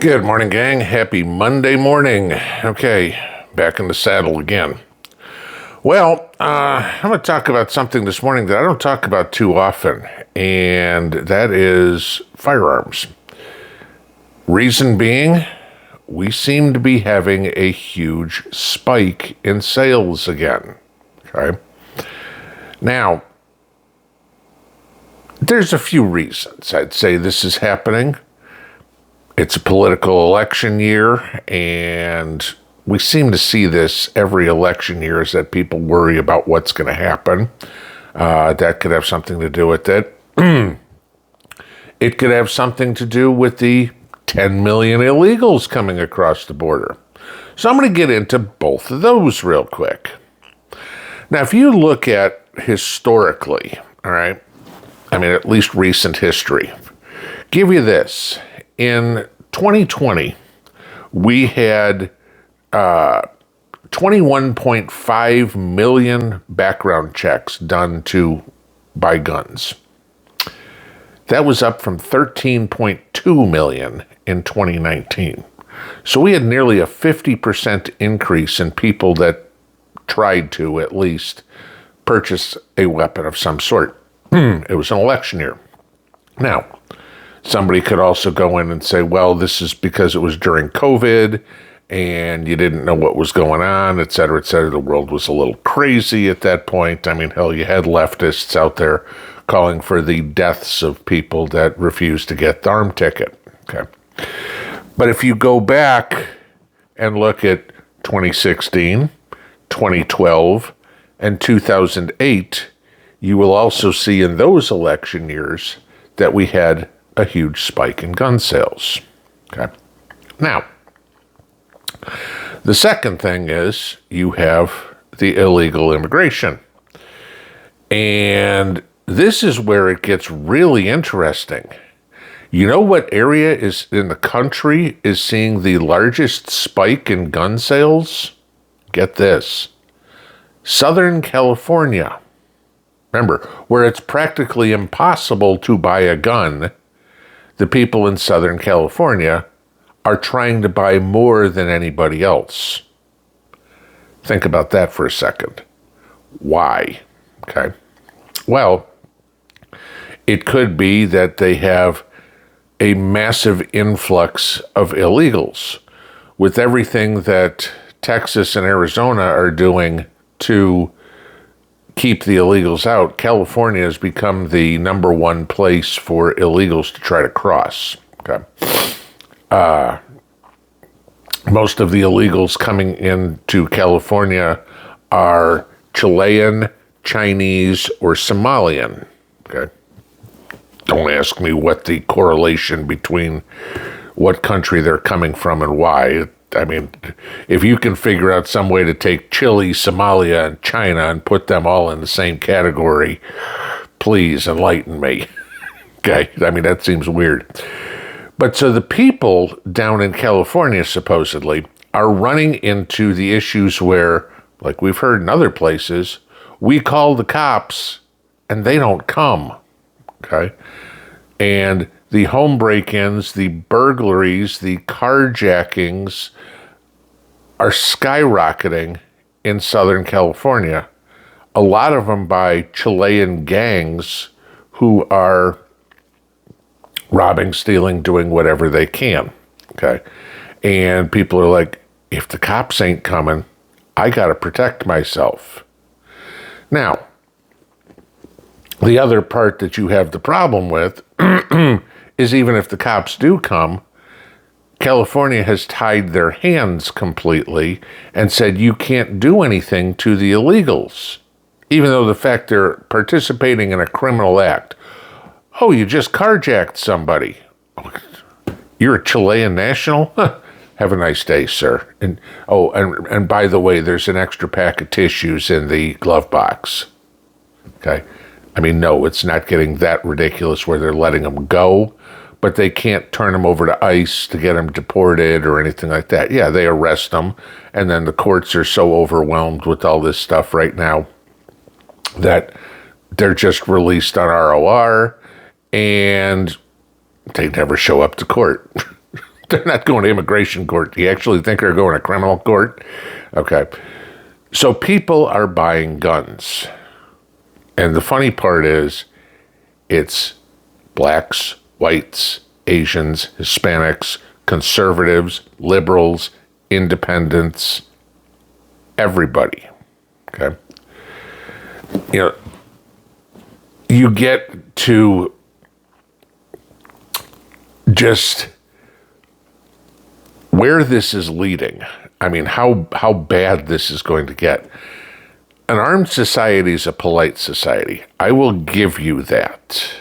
Good morning, gang. Happy Monday morning. Okay, back in the saddle again. Well, I'm going to talk about something this morning that I don't talk about too often, and that is firearms. Reason being, we seem to be having a huge spike in sales again. Okay. Now, there's a few reasons I'd say this is happening. It's a political election year, and we seem to see this every election year, is that people worry about what's going to happen. That could have something to do with it. It could have something to do with the 10 million illegals coming across the border. So I'm going to get into both of those real quick. Now, if you look at historically, all right, I mean, at least recent history, give you this. In 2020, we had 21.5 million background checks done to buy guns. That was up from 13.2 million in 2019. So we had nearly a 50% increase in people that tried to, at least, purchase a weapon of some sort. It was an election year. Now, somebody could also go in and say, well, this is because it was during COVID and you didn't know what was going on, et cetera, et cetera. The world was a little crazy at that point. I mean, hell, you had leftists out there calling for the deaths of people that refused to get the arm ticket. Okay. But if you go back and look at 2016, 2012, and 2008, you will also see in those election years that we had a huge spike in gun sales. Okay. Now, the second thing is you have the illegal immigration. And this is where it gets really interesting. You know what area is in the country is seeing the largest spike in gun sales? Get this. Southern California. Remember, where it's practically impossible to buy a gun, the people in Southern California are trying to buy more than anybody else. Think about that for a second. Why? Okay. Well, it could be that they have a massive influx of illegals. With everything that Texas and Arizona are doing to keep the illegals out, California has become the number one place for illegals to try to cross. Okay. Most of the illegals coming into California are Chilean, Chinese, or Somalian. Okay. Don't ask me what the correlation between what country they're coming from and why. I mean, if you can figure out some way to take Chile, Somalia, and China and put them all in the same category, please enlighten me. Okay, I mean, that seems weird. But so the people down in California, supposedly, are running into the issues where, like we've heard in other places, we call the cops and they don't come. Okay? And the home break-ins, the burglaries, the carjackings are skyrocketing in Southern California. A lot of them by Chilean gangs who are robbing, stealing, doing whatever they can. Okay. And people are like, if the cops ain't coming, I got to protect myself. Now, the other part that you have the problem with is even if the cops do come, California has tied their hands completely and said you can't do anything to the illegals, even though the fact they're participating in a criminal act. Oh, you just carjacked somebody. You're a Chilean national? Huh. Have a nice day, sir. And and by the way, there's an extra pack of tissues in the glove box. Okay. I mean, no, it's not getting that ridiculous where they're letting them go, but they can't turn them over to ICE to get them deported or anything like that. Yeah, they arrest them, and then the courts are so overwhelmed with all this stuff right now that they're just released on ROR, and they never show up to court. They're not going to immigration court. Do you actually think they're going to criminal court? Okay. So people are buying guns. And the funny part is, it's blacks, whites, Asians, Hispanics, conservatives, liberals, independents, everybody. Okay. You know, you get to just where this is leading. I mean, how bad this is going to get. An armed society is a polite society. I will give you that.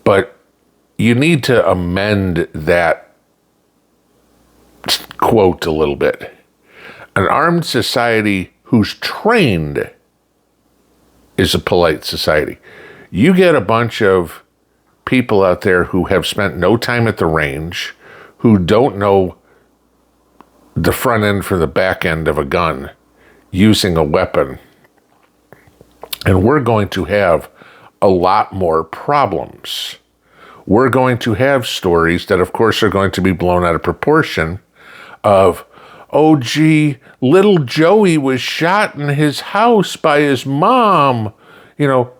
But you need to amend that quote a little bit. An armed society who's trained is a polite society. You get a bunch of people out there who have spent no time at the range, who don't know the front end from the back end of a gun using a weapon, and we're going to have a lot more problems. We're going to have stories that, of course, are going to be blown out of proportion of, oh, gee, little Joey was shot in his house by his mom, you know.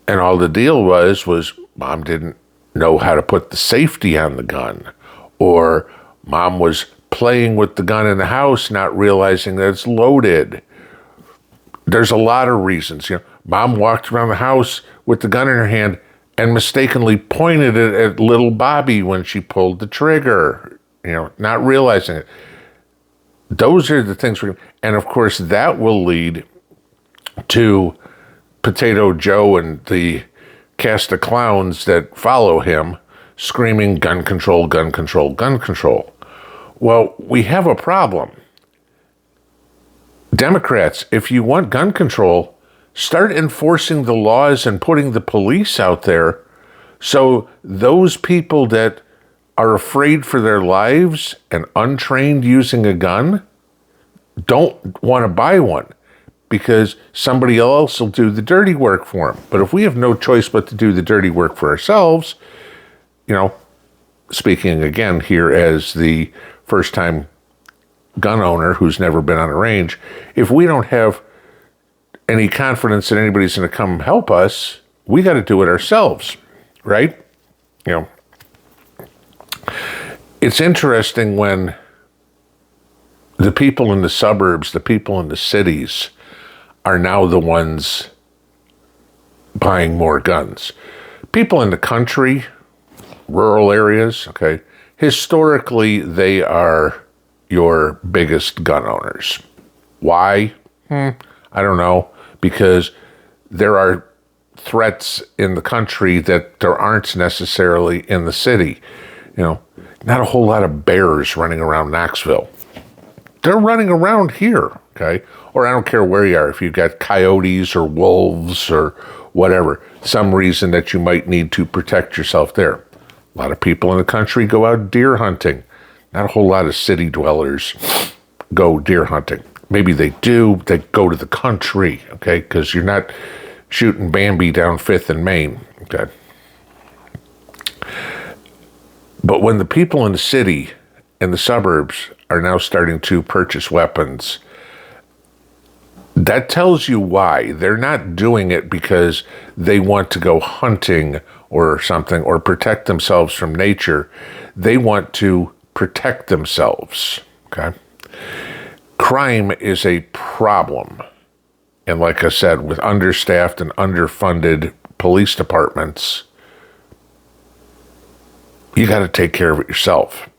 And all the deal was mom didn't know how to put the safety on the gun, or mom was playing with the gun in the house, not realizing that it's loaded. There's a lot of reasons. You know, mom walked around the house with the gun in her hand and mistakenly pointed it at little Bobby when she pulled the trigger, you know, not realizing it. Those are the things and of course that will lead to Potato Joe and the cast of clowns that follow him screaming gun control, gun control, gun control. Well, we have a problem. Democrats, if you want gun control, start enforcing the laws and putting the police out there so those people that are afraid for their lives and untrained using a gun don't want to buy one because somebody else will do the dirty work for them. But if we have no choice but to do the dirty work for ourselves, you know, speaking again here as the first-time gun owner who's never been on a range, if we don't have any confidence that anybody's going to come help us, we got to do it ourselves, right? You know, it's interesting when the people in the suburbs, the people in the cities are now the ones buying more guns. People in the country, rural areas, okay, historically, they are your biggest gun owners. Why? I don't know. Because there are threats in the country that there aren't necessarily in the city. You know, not a whole lot of bears running around Knoxville. They're running around here, okay? Or I don't care where you are, if you've got coyotes or wolves or whatever, some reason that you might need to protect yourself there. A lot of people in the country go out deer hunting. Not a whole lot of city dwellers go deer hunting. Maybe they do, they go to the country, okay? Because you're not shooting Bambi down 5th and Main, okay? But when the people in the city and the suburbs are now starting to purchase weapons, that tells you why. They're not doing it because they want to go hunting or something or protect themselves from nature. They want to protect themselves, okay? Crime is a problem. And like I said, with understaffed and underfunded police departments, you got to take care of it yourself.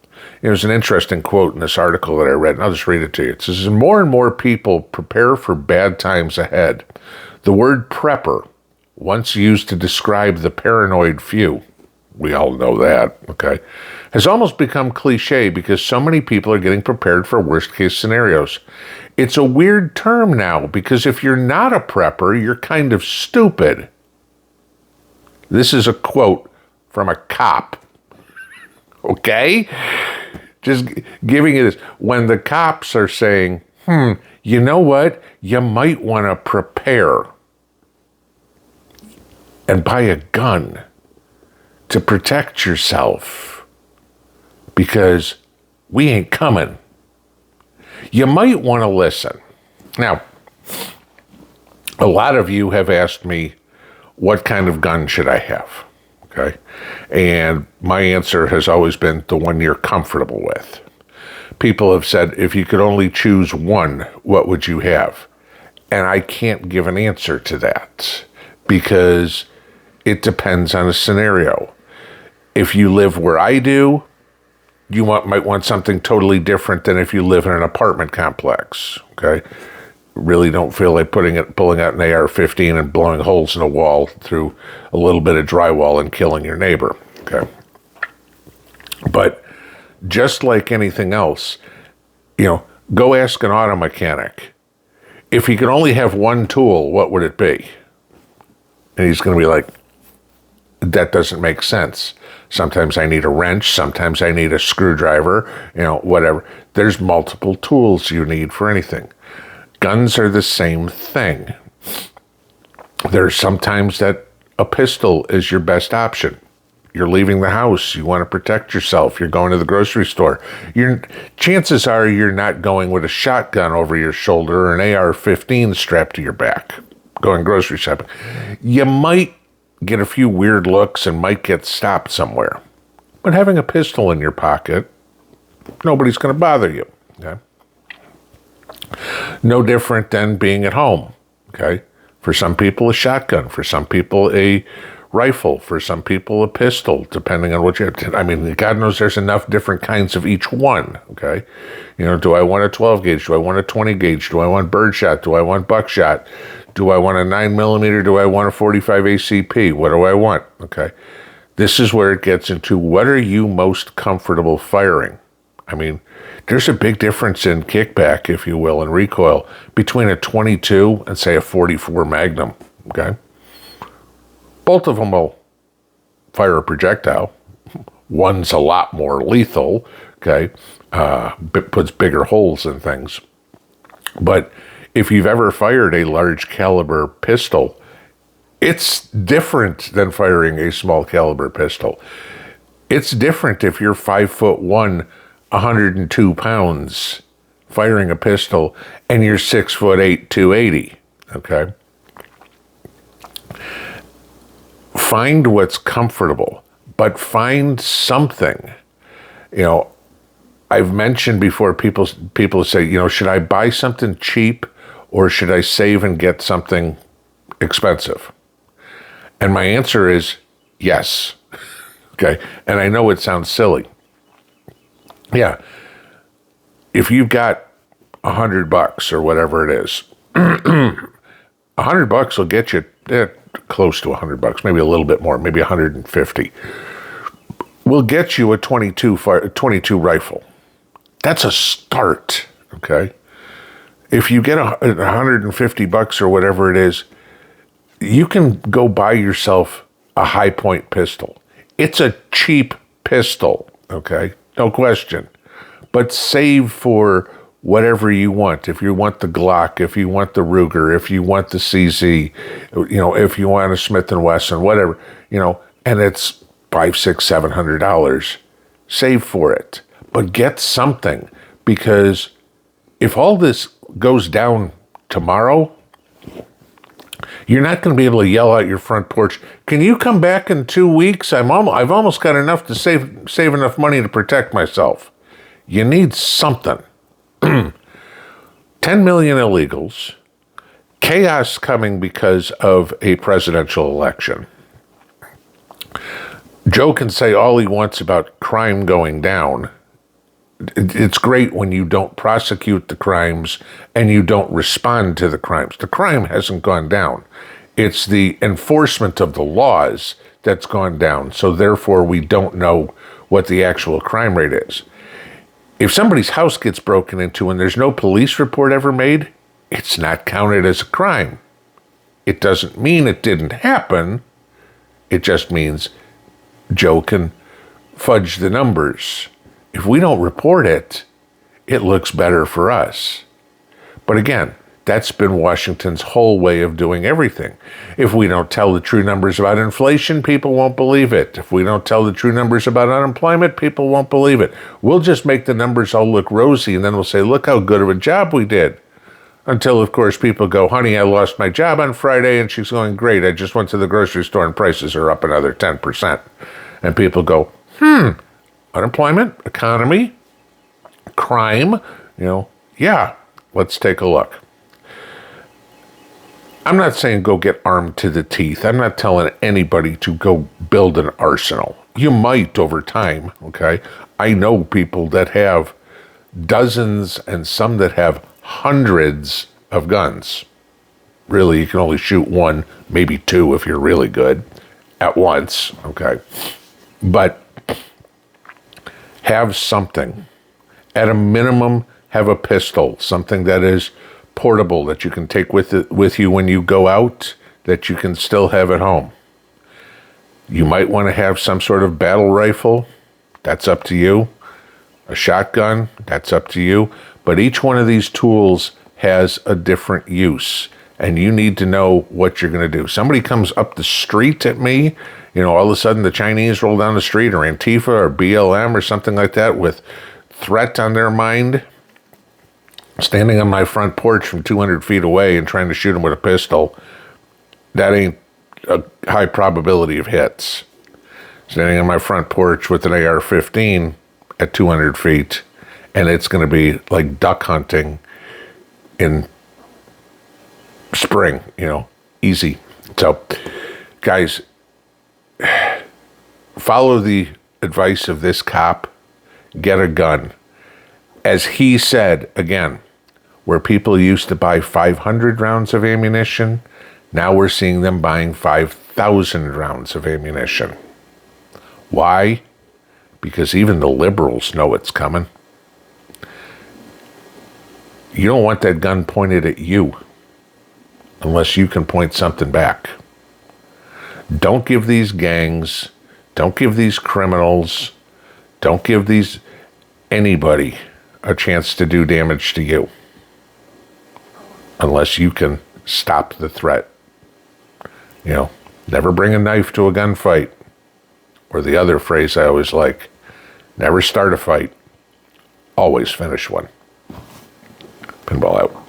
There's an interesting quote in this article that I read, and I'll just read it to you. It says, more and more people prepare for bad times ahead. The word prepper, once used to describe the paranoid few, we all know that, okay, has almost become cliche because so many people are getting prepared for worst-case scenarios. It's a weird term now because if you're not a prepper, you're kind of stupid. This is a quote from a cop, okay? Just giving you this. When the cops are saying, you know what? You might want to prepare and buy a gun to protect yourself. because we ain't coming. You might want to listen. Now, a lot of you have asked me, what kind of gun should I have? Okay. And my answer has always been the one you're comfortable with. People have said, if you could only choose one, what would you have? And I can't give an answer to that because it depends on a scenario. If you live where I do, you might want something totally different than if you live in an apartment complex, okay? Really don't feel like pulling out an AR-15 and blowing holes in a wall through a little bit of drywall and killing your neighbor, okay? But just like anything else, go ask an auto mechanic. If he could only have one tool, what would it be? And he's going to be like, that doesn't make sense. Sometimes I need a wrench. Sometimes I need a screwdriver, whatever. There's multiple tools you need for anything. Guns are the same thing. There's sometimes that a pistol is your best option. You're leaving the house. You want to protect yourself. You're going to the grocery store. Chances are you're not going with a shotgun over your shoulder or an AR-15 strapped to your back, going grocery shopping. You might get a few weird looks and might get stopped somewhere. But having a pistol in your pocket, nobody's going to bother you. Okay? No different than being at home. Okay? For some people, a shotgun. For some people, a rifle. For some people, a pistol, depending on what you have. I mean, God knows there's enough different kinds of each one. Okay? Do I want a 12 gauge? Do I want a 20 gauge? Do I want birdshot? Do I want buckshot? Do I want a 9mm? Do I want a 45 ACP? What do I want? Okay. This is where it gets into what are you most comfortable firing? I mean, there's a big difference in kickback, if you will, and recoil between a 22 and, say, a 44 Magnum. Okay. Both of them will fire a projectile. One's a lot more lethal. Okay. Puts bigger holes in things. But if you've ever fired a large caliber pistol, it's different than firing a small caliber pistol. It's different if you're 5'1", 102 pounds, firing a pistol, and you're 6'8", 280. Okay. Find what's comfortable, but find something. I've mentioned before, people say, should I buy something cheap or should I save and get something expensive? And my answer is yes. Okay. And I know it sounds silly. Yeah. If you've got $100 or whatever it is, $100 will get you close to $100, maybe a little bit more, maybe 150. Will get you a 22 rifle. That's a start. Okay. If you get $150 or whatever it is, you can go buy yourself a high point pistol. It's a cheap pistol, okay? No question. But save for whatever you want. If you want the Glock, if you want the Ruger, if you want the CZ, if you want a Smith & Wesson, whatever, and it's $500, $600, $700, save for it. But get something, because if all this goes down tomorrow, you're not going to be able to yell out your front porch, can you come back in 2 weeks? I've almost got enough to save enough money to protect myself. You need something. 10 million illegals, chaos coming because of a presidential election. Joe can say all he wants about crime going down. It's great when you don't prosecute the crimes and you don't respond to the crimes. The crime hasn't gone down. It's the enforcement of the laws that's gone down. So therefore, we don't know what the actual crime rate is. If somebody's house gets broken into and there's no police report ever made, it's not counted as a crime. It doesn't mean it didn't happen. It just means Joe can fudge the numbers. If we don't report it, it looks better for us. But again, That's been Washington's whole way of doing everything. If we don't tell the true numbers about inflation, people won't believe it. If we don't tell the true numbers about unemployment, people won't believe it. We'll just make the numbers all look rosy, and then we'll say, look how good of a job we did. Until, of course, people go, honey, I lost my job on Friday, and she's going, great, I just went to the grocery store and prices are up another 10%. And people go, unemployment, economy, crime, yeah, let's take a look. I'm not saying go get armed to the teeth. I'm not telling anybody to go build an arsenal. You might over time, okay? I know people that have dozens and some that have hundreds of guns. Really, you can only shoot one, maybe two if you're really good at once, okay? But have something. At a minimum, have a pistol, something that is portable that you can take with you when you go out, that you can still have at home. You might want to have some sort of battle rifle. That's up to you. A shotgun. That's up to you. But each one of these tools has a different use, and you need to know what you're going to do. Somebody comes up the street at me, all of a sudden the Chinese roll down the street, or Antifa or BLM or something like that with threat on their mind. Standing on my front porch from 200 feet away and trying to shoot them with a pistol, that ain't a high probability of hits. Standing on my front porch with an AR-15 at 200 feet, and it's going to be like duck hunting in spring, easy. So, guys, follow the advice of this cop. Get a gun. As he said, again, where people used to buy 500 rounds of ammunition, now we're seeing them buying 5,000 rounds of ammunition. Why? Because even the liberals know it's coming. You don't want that gun pointed at you unless you can point something back. Don't give these gangs, don't give these criminals, don't give these anybody a chance to do damage to you unless you can stop the threat. Never bring a knife to a gunfight. Or the other phrase I always like, never start a fight, always finish one. Pinball out.